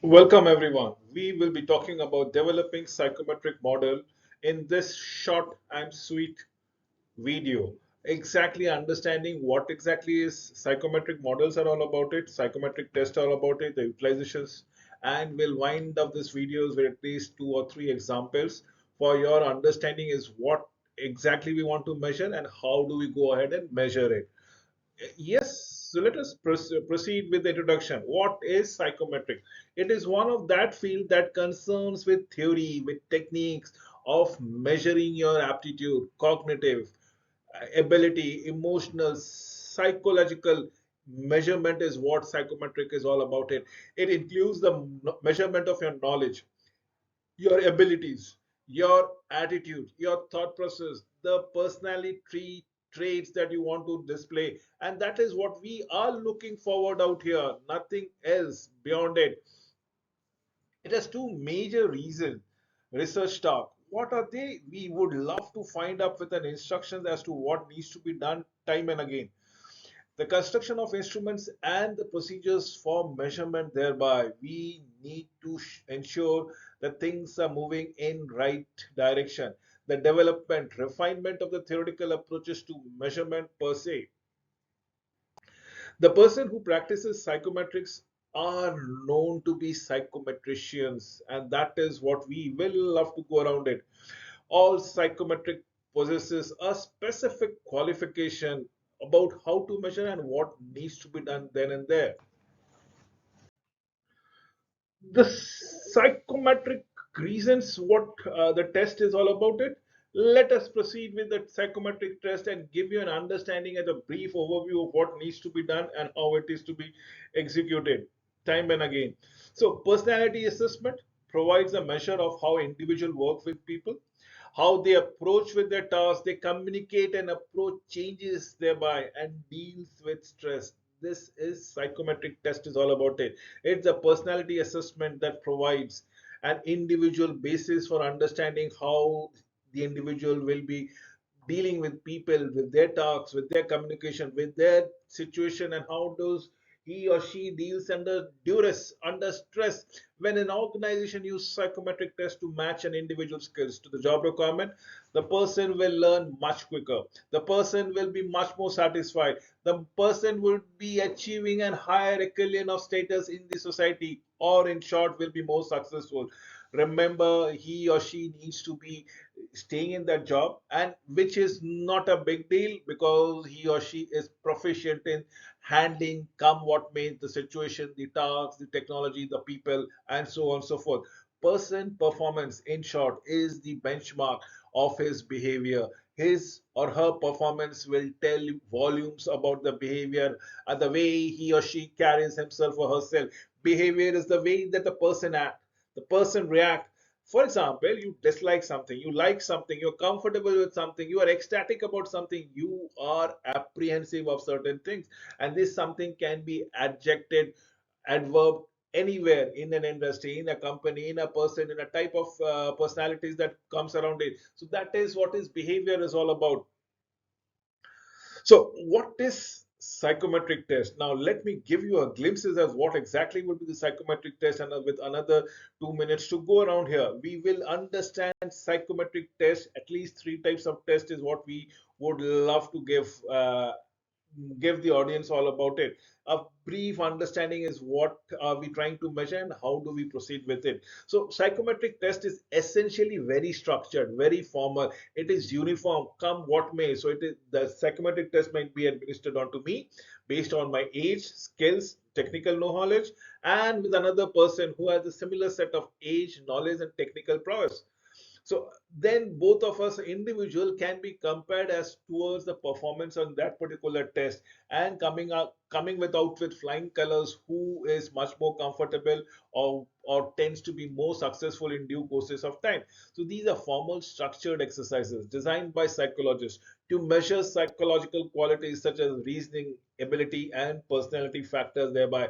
Welcome everyone. We will be talking about developing psychometric model in this short and sweet video. Exactly understanding what exactly is psychometric models are all about it, psychometric tests are all about it, the utilizations, and we'll wind up this videos with at least two or three examples for your understanding is what exactly we want to measure and how do we go ahead and measure it. Yes, so let us proceed with the introduction. What is psychometric? It is one of that field that concerns with theory, with techniques of measuring your aptitude, cognitive ability, emotional, psychological measurement is what psychometric is all about. It includes the measurement of your knowledge, your abilities, your attitude, your thought process, the personality traits that you want to display. And that is what we are looking forward out here, nothing else beyond it. It has two major reasons. Research talk. What are they? We would love to find up with an instructions as to what needs to be done time and again, the construction of instruments and the procedures for measurement. Thereby we need to ensure that things are moving in right direction, the development refinement of the theoretical approaches to measurement per se. The person who practices psychometrics are known to be psychometricians, and that is what we will love to go around it. All psychometric possesses a specific qualification about how to measure and what needs to be done then and there. The psychometric reasons what the test is all about it. Let us proceed with the psychometric test and give you an understanding and a brief overview of what needs to be done and how it is to be executed time and again. So personality assessment provides a measure of how individual work with people, how they approach with their tasks, they communicate and approach changes thereby and deals with stress. This is psychometric test is all about it. It's a personality assessment that provides an individual basis for understanding how the individual will be dealing with people, with their talks, with their communication, with their situation, and how does he or she deals under duress, under stress. When an organization uses psychometric tests to match an individual's skills to the job requirement, the person will learn much quicker. The person will be much more satisfied. The person will be achieving a higher echelon of status in the society, or in short, will be more successful. Remember, he or she needs to be staying in that job, and which is not a big deal because he or she is proficient in handling come what may the situation, the tasks, the technology, the people, and so on and so forth. Person performance in short is the benchmark of his behavior. His or her performance will tell volumes about the behavior and the way he or she carries himself or herself. Behavior is the way that the person act, the person react. For example, you dislike something, you like something, you're comfortable with something, you are ecstatic about something, you are apprehensive of certain things. And this something can be adjected, adverb anywhere in an industry, in a company, in a person, in a type of personalities that comes around it. So that is what his behavior is all about. So, what is psychometric test? Now, let me give you a glimpses as what exactly would be the psychometric test, and with another 2 minutes to go around here, we will understand psychometric test. At least three types of test is what we would love to give the audience all about it. A brief understanding is what are we trying to measure and how do we proceed with it. So psychometric test is essentially very structured, very formal. It is uniform, come what may. So it is the psychometric test might be administered onto me based on my age, skills, technical knowledge, and with another person who has a similar set of age, knowledge, and technical prowess. So then both of us individual can be compared as towards the performance on that particular test, and coming without with flying colors who is much more comfortable or tends to be more successful in due courses of time. So these are formal structured exercises designed by psychologists to measure psychological qualities such as reasoning ability and personality factors. Thereby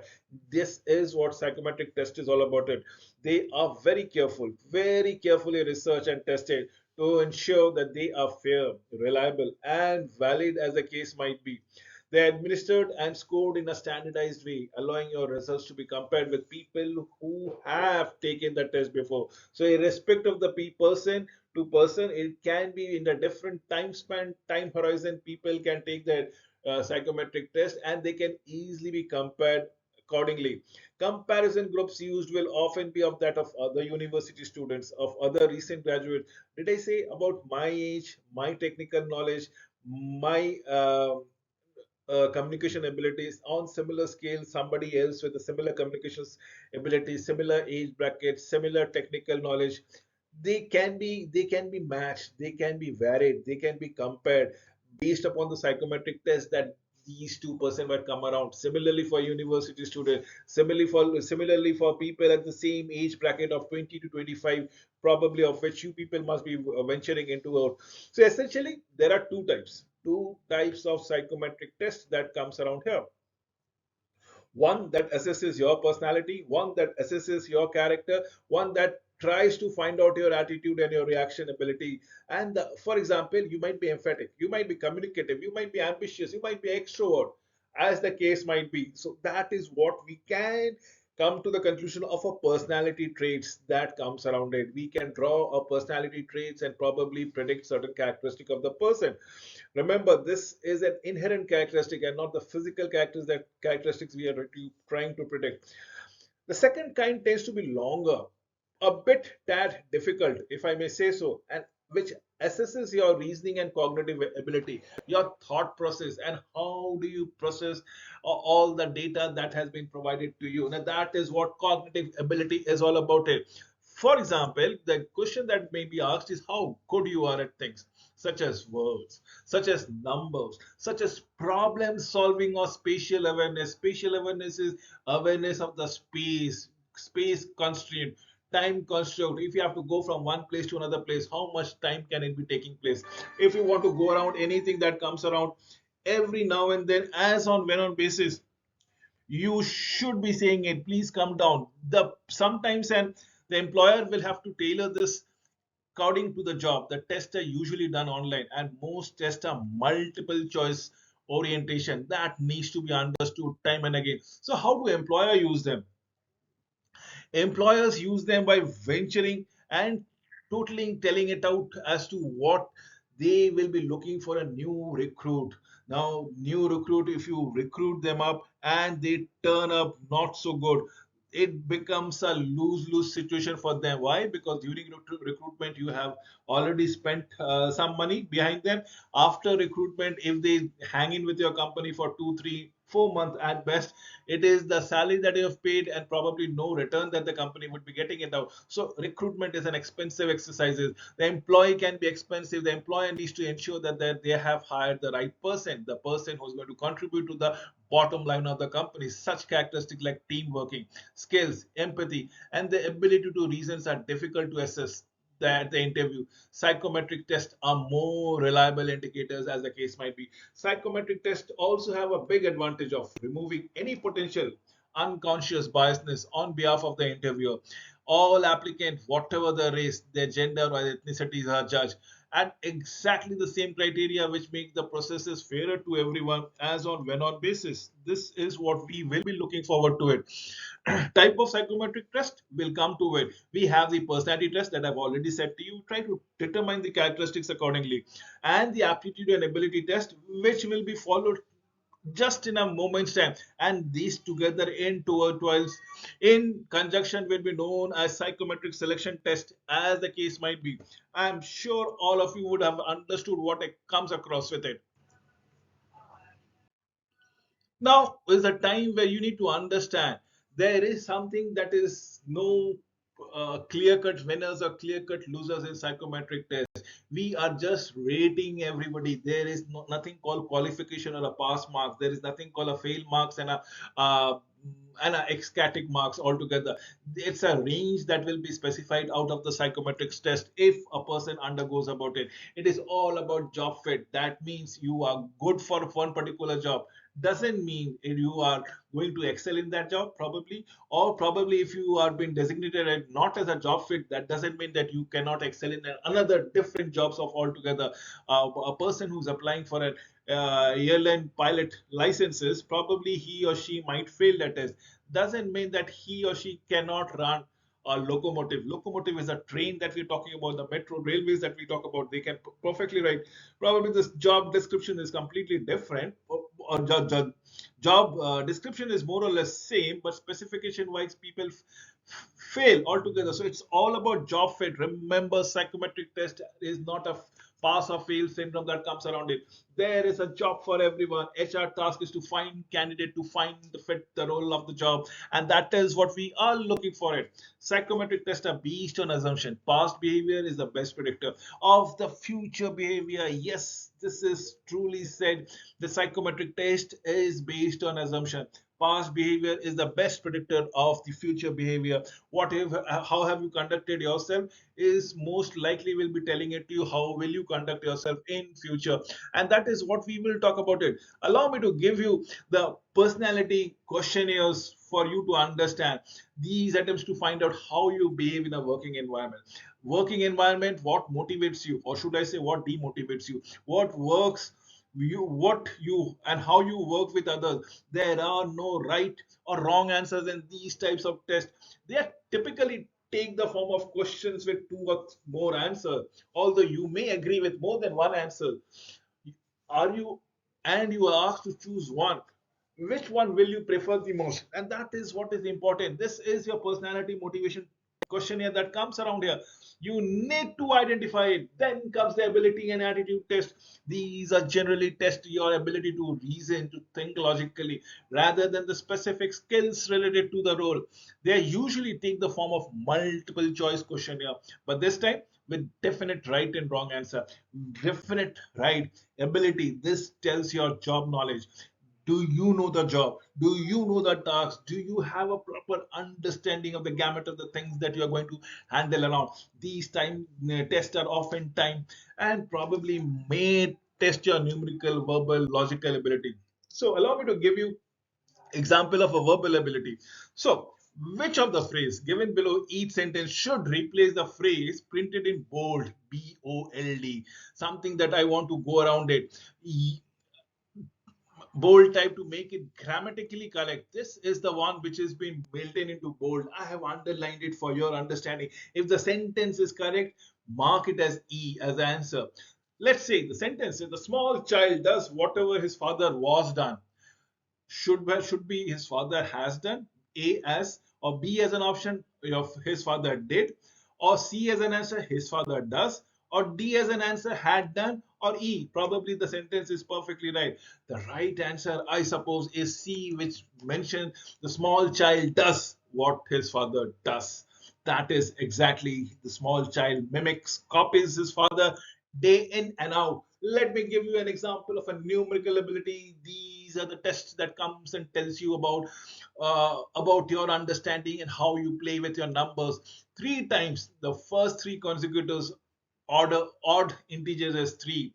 this is what psychometric test is all about it. They are very careful, very carefully researched and tested to ensure that they are fair, reliable, and valid as the case might be. They're administered and scored in a standardized way, allowing your results to be compared with people who have taken the test before. So, irrespective of the person to person, it can be in a different time span, time horizon. People can take the psychometric test and they can easily be compared accordingly. Comparison groups used will often be of that of other university students, of other recent graduates. Did I say about my age, my technical knowledge, my communication abilities on similar scale, somebody else with a similar communications ability, similar age bracket, similar technical knowledge, they can be matched, they can be varied, they can be compared based upon the psychometric test that these two-person might come around. Similarly for university students, similarly for people at the same age bracket of 20 to 25, probably of which you people must be venturing into. So essentially, there are two types of psychometric tests that comes around here. One that assesses your personality, one that assesses your character, one that tries to find out your attitude and your reaction ability. And for example, you might be emphatic, you might be communicative, you might be ambitious, you might be extrovert, as the case might be. So that is what we can come to the conclusion of a personality traits that comes around it. We can draw a personality traits and probably predict certain characteristic of the person. Remember, this is an inherent characteristic and not the physical characteristics we are trying to predict. The second kind tends to be longer, a bit tad difficult, if I may say so, and which assesses your reasoning and cognitive ability, your thought process, and how do you process all the data that has been provided to you. Now, that is what cognitive ability is all about. It. For example, the question that may be asked is how good you are at things such as words, such as numbers, such as problem solving or spatial awareness. Spatial awareness is awareness of the space constraint, time constraint. If you have to go from one place to another place, how much time can it be taking place? If you want to go around anything that comes around every now and then, as on when on basis, you should be saying it. Please come down. The sometimes and the employer will have to tailor this according to the job. The tests are usually done online, and most tests are multiple choice orientation that needs to be understood time and again. So, how do employer use them? Employers use them by venturing and totally telling it out as to what they will be looking for a new recruit. Now, new recruit, if you recruit them up and they turn up not so good, it becomes a lose-lose situation for them. Why? Because during recruitment, you have already spent some money behind them. After recruitment, if they hang in with your company for 2, 3, 4 months at best, it is the salary that you have paid and probably no return that the company would be getting it out. So recruitment is an expensive exercise. The employee can be expensive. The employer needs to ensure that they have hired the right person, the person who's going to contribute to the bottom line of the company. Such characteristics like team working, skills, empathy, and the ability to reasons are difficult to assess that the interview. Psychometric tests are more reliable indicators, as the case might be. Psychometric tests also have a big advantage of removing any potential unconscious biasness on behalf of the interviewer. All applicants, whatever the race, their gender or ethnicities, are judged at exactly the same criteria, which make the processes fairer to everyone as on when on basis. This is what we will be looking forward to it. Type of psychometric test will come to it. We have the personality test that I've already said to you. Try to determine the characteristics accordingly, and the aptitude and ability test, which will be followed just in a moment's time. And these together in twice in conjunction will be known as psychometric selection test, as the case might be. I'm sure all of you would have understood what it comes across with it. Now is the time where you need to understand there is something that is no clear cut winners or clear cut losers in psychometric tests. We are just rating everybody. There is nothing called qualification or a pass marks. There is nothing called a fail marks uh, and a ecstatic marks altogether. It's a range that will be specified out of the psychometrics test if a person undergoes about it. It is all about job fit. That means you are good for one particular job. doesn't mean you are going to excel in that job, probably, or probably if you are being designated not as a job fit, that doesn't mean that you cannot excel in another different jobs of altogether. A person who's applying for an airline pilot licenses, probably he or she might fail that test. Doesn't mean that he or she cannot run a locomotive. Locomotive is a train that we're talking about, the metro railways that we talk about. They can perfectly write. Probably this job description is completely different. Job description is more or less same, but specification wise, people fail altogether. So it's all about job fit. Remember, psychometric test is not a pass or fail syndrome that comes around it. There is a job for everyone. HR task is to find candidate to find the fit the role of the job, and that is what we are looking for it. Psychometric tests are based on assumption. Past behavior is the best predictor of the future behavior. Yes, this is truly said. The psychometric test is based on assumption. Past behavior is the best predictor of the future behavior. What if, how have you conducted yourself is most likely will be telling it to you how will you conduct yourself in future, and that is what we will talk about it. Allow me to give you the personality questionnaires for you to understand these attempts to find out how you behave in a working environment. Working environment, what motivates you, or should I say what demotivates you, what works you, what you and how you work with others. There are no right or wrong answers in these types of tests. They are typically take the form of questions with two or more answers, although you may agree with more than one answer. Are you and you are asked to choose one, which one will you prefer the most? And that is what is important. This is your personality motivation questionnaire that comes around here. You need to identify it. Then comes the ability and attitude test. These are generally test your ability to reason, to think logically, rather than the specific skills related to the role. They usually take the form of multiple choice questionnaire, but this time with definite right and wrong answer. Definite right ability. This tells your job knowledge. Do you know the job? Do you know the task? Do you have a proper understanding of the gamut of the things that you are going to handle around? These time tests are often time and probably may test your numerical, verbal, logical ability. So allow me to give you example of a verbal ability. So, which of the phrase given below each sentence should replace the phrase printed in bold, BOLD? Something that I want to go around it. Bold type to make it grammatically correct. This is the one which has been built in into bold. I have underlined it for your understanding. If the sentence is correct, mark it as E as the answer. Let's say the sentence is the small child does whatever his father was done. Should be his father has done, A as, or B as an option of his father did, or C as an answer his father does, or D as an answer had done, or E probably the sentence is perfectly right. The right answer, I suppose, is C, which mentions the small child does what his father does. That is exactly, the small child mimics, copies his father day in and out. Let me give you an example of a numerical ability. These are the tests that comes and tells you about your understanding and how you play with your numbers. Three times the first three consecutors order odd integers as three,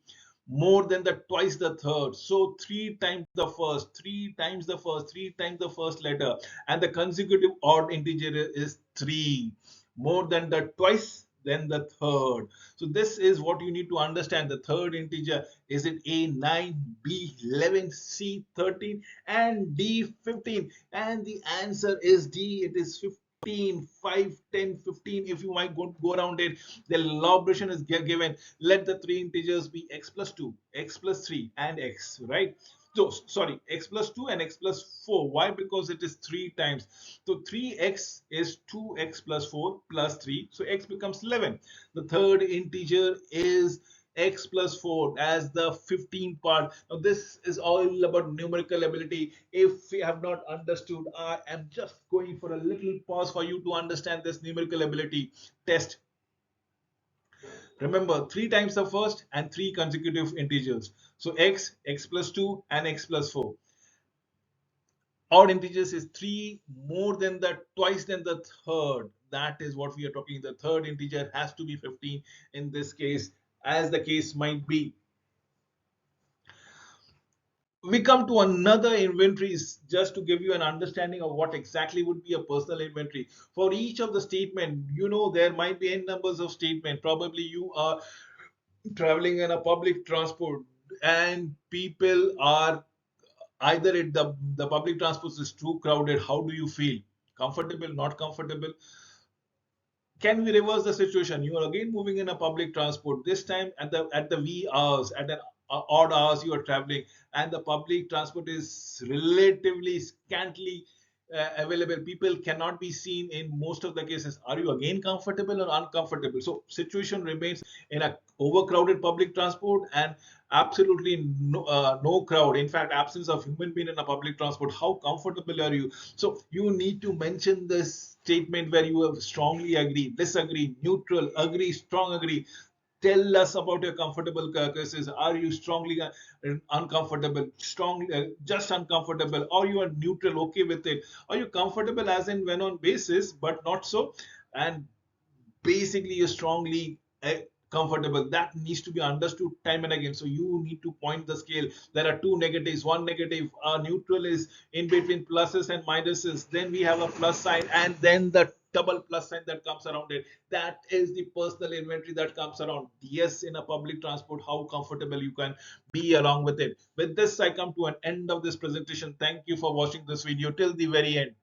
more than the twice the third. So three times the first, three times the first, three times the first letter, and the consecutive odd integer is three, more than the twice then the third. So this is what you need to understand. The third integer, is it A 9, B 11, C 13, and D 15? And the answer is D. It is 15, 5, 10, 15. If you might go around it, the elaboration is given. Let the three integers be x plus 2, x plus 3, and x, right? So, sorry, x plus 2 and x plus 4. Why? Because it is 3 times. So 3x is 2x plus 4 plus 3. So x becomes 11. The third integer is x plus 4 as the 15 part. Now this is all about numerical ability. If we have not understood, I am just going for a little pause for you to understand this numerical ability test. Remember, 3 times the first and 3 consecutive integers. So x, x plus 2, and x plus 4. Odd integers is 3 more than the twice than the third. That is what we are talking. The third integer has to be 15 in this case, as the case might be. We come to another inventories just to give you an understanding of what exactly would be a personal inventory. For each of the statement, there might be n numbers of statement. Probably you are traveling in a public transport and people are either the public transport is too crowded. How do you feel? Comfortable, not comfortable? Can we reverse the situation? You are again moving in a public transport. This time at the wee hours, at an odd hours you are traveling, and the public transport is relatively scantily available. People cannot be seen in most of the cases. Are you again comfortable or uncomfortable? So situation remains in a overcrowded public transport and absolutely no crowd. In fact, absence of human being in a public transport. How comfortable are you? So you need to mention this statement where you have strongly agree, disagree, neutral, agree, strong agree. Tell us about your comfortable cases. Are you strongly uncomfortable, strong, just uncomfortable, or you are neutral, okay with it? Are you comfortable as in when on basis, but not so? And basically you're strongly comfortable. That needs to be understood time and again. So you need to point the scale. There are two negatives, one negative, neutral is in between pluses and minuses, then we have a plus sign, and then the double plus sign that comes around it. That is the personal inventory that comes around. Yes, in a public transport, how comfortable you can be along with it. With this, I come to an end of this presentation. Thank you for watching this video till the very end.